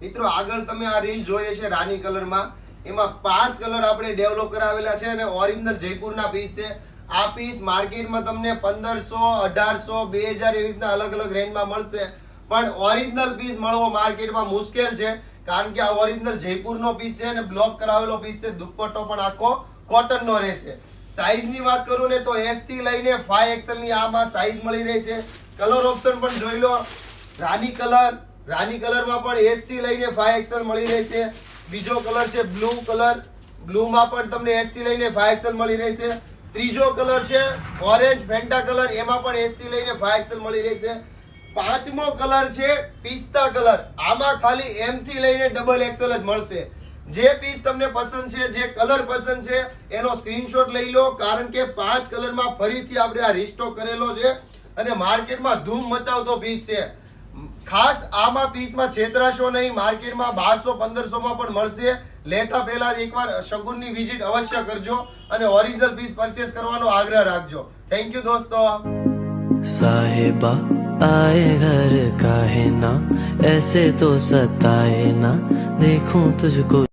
મિત્રો આગળ તમે આ રીલ જોઈ છે રાની કલરમાં, એમાં 5 કલર આપણે ડેવલપ કરાવેલા છે અને ઓરિજિનલ જયપુરના પીસ છે. આ પીસ માર્કેટમાં તમને 1500, 1800, 2000 એવી રીતના અલગ અલગ રેન્જમાં મળશે, પણ ઓરિજિનલ પીસ મળવો માર્કેટમાં મુશ્કેલ છે, કારણ કે આ ઓરિજિનલ જયપુરનો પીસ છે અને બ્લોક કરાવેલો પીસ છે. દુપટ્ટો પણ આખો કોટનનો રહેશે. સાઈઝની વાત કરું ને તો S થી લઈને 5XL ની આમાં સાઈઝ મળી રહી છે. કલર ઓપ્શન પણ જોઈ લો. રાની કલરમાં પણ S થી લઈને 5XL મળી રહેશે. બીજો કલર છે બ્લુ કલર, બ્લુમાં પણ તમને S થી લઈને 5XL મળી રહેશે. ત્રીજો કલર છે ઓરેન્જ ફેન્ટા કલર, એમાં પણ S થી લઈને 5XL મળી રહેશે. પાંચમો કલર છે પિસ્તા કલર, આમાં ખાલી M થી લઈને XXL જ મળશે. જે પીસ તમને પસંદ છે, જે કલર પસંદ છે, એનો સ્ક્રીનશોટ લઈ લો, કારણ કે 5 કલરમાં ફરીથી આપણે આ રીસ્ટોક કરેલો છે અને માર્કેટમાં ધૂમ મચાવતો પીસ છે. ખાસ આમાં પીસમાં છેતરાશો નહીં, માર્કેટમાં 1200-1500 માં પણ મળશે. લેતા પહેલા એકવાર શગુનની વિઝિટ અવશ્ય કરજો અને ઓરિજિનલ પીસ પરચેસ કરવાનો આગ્રહ રાખજો. થેન્ક યુ દોસ્તો. साहिबा आए घर काहे ना, ऐसे तो सताए ना, देखूं तुझको.